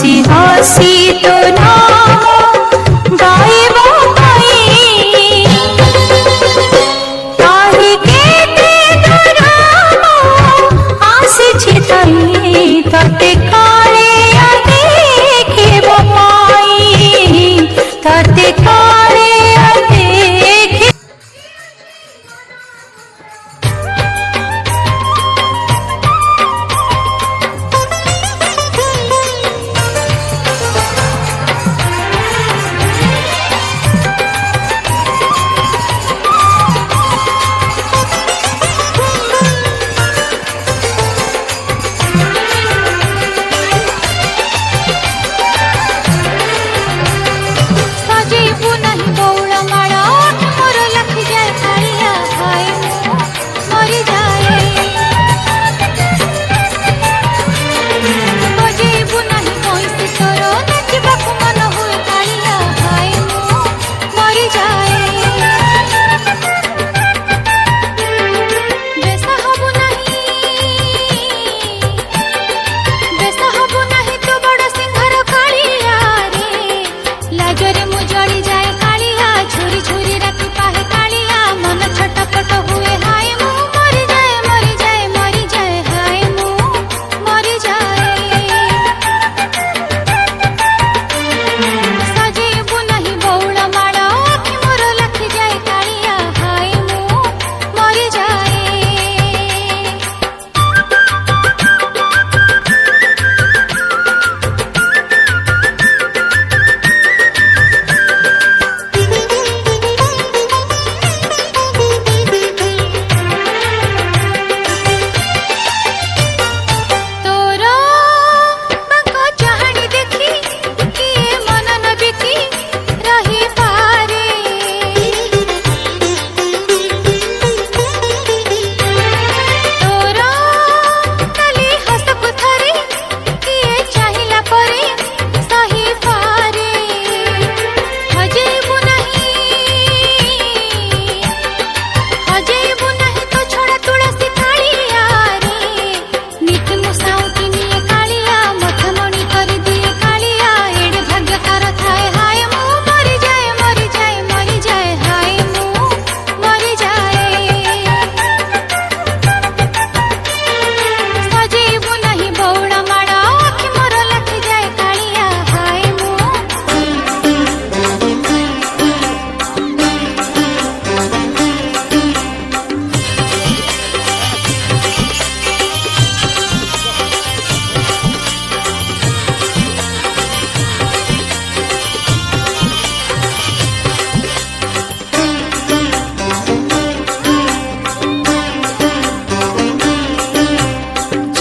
हसी हसी तो नाम गाइबो पाई ताहि केते दुराम आसिछि ताई तते काले देखिबो पाई तते काले देखि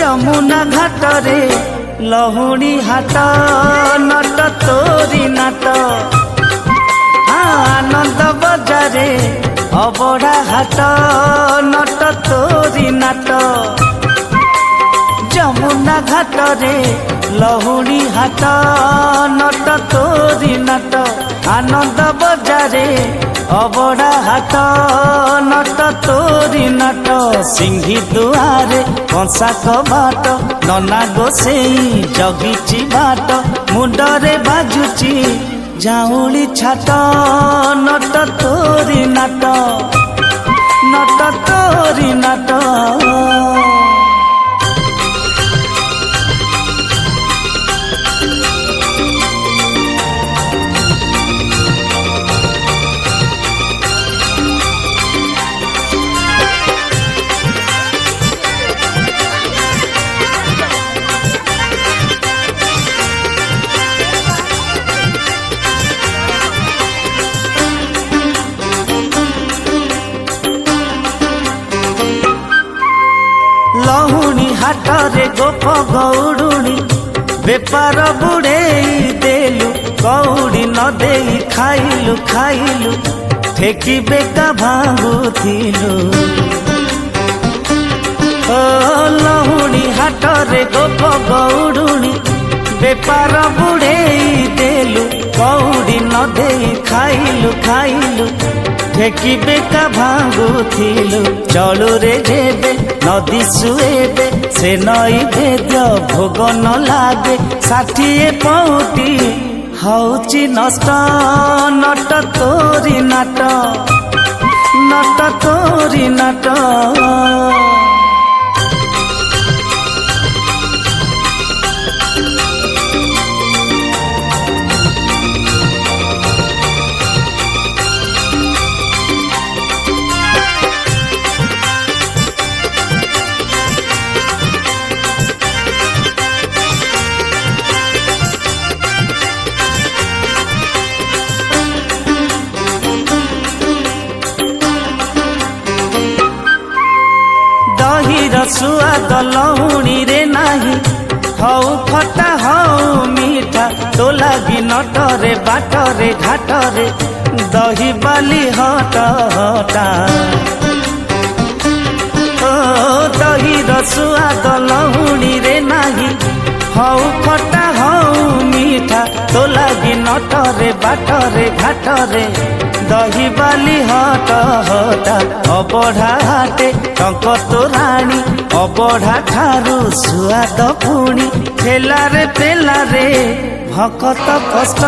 यमुना घाटरे लहुणी हाट नट तोरी नाट आनंद बजारे अबड़ा हाट नट तोरी नाट यमुना घाटरे लहुणी हाट नट तोरी नाट आनंद बजारे अबड़ा हाट नट तोरी नाट सिंही दुआरे कंसा कबाट नना गोसेई जगिची बाट मुंडरे बाजुची जाऊली छाट नट तोरी नाट नट तोरी नाट लहुणी हाटरे गोप गौड़ुणी बेपार बुड़ेई देलु कौड़ी न देई खाइलु खाइलु ठेकी बेका भांगुथिलु ओ लहुणी हाटरे गोप गौड़ुणी बेपार बुड़ेई देलु कौड़ी न देई खाइलु खाइलु ঢেকি বেকা ভাঙুଥିଲু চলুরে যেবে নদী শুয়েবে সে নই ভেদ্য ভোগ ন লাগে 60 পৌটি হଉଛି নষ্ট নট তোরি নাট নট তোরি নাট ଦହିର ସୁଆଦ ଲହୁଣୀରେ ନାହିଁ ହଉ ଖଟା ହଉ ମିଠା ତୋ ଲାଗି ନଟରେ ବାଟରେ ଘାଟରେ ଦହି ବାଲି ହଟ ହଟା ଓ ଦହିର ସୁଆଦ ଲହୁଣୀରେ ନାହିଁ ହଉ ଖଟା ହଉ ମିଠା ତୋ ଲାଗି ନଟରେ ବାଟରେ ଘାଟରେ দহি বালি হট হটা অবঢ়া হাটে টঙ্ক তোরাণী অবঢ়া ঠারু সুয়াদ পুণি ঠেলারে পেলারে ভকত কষ্ট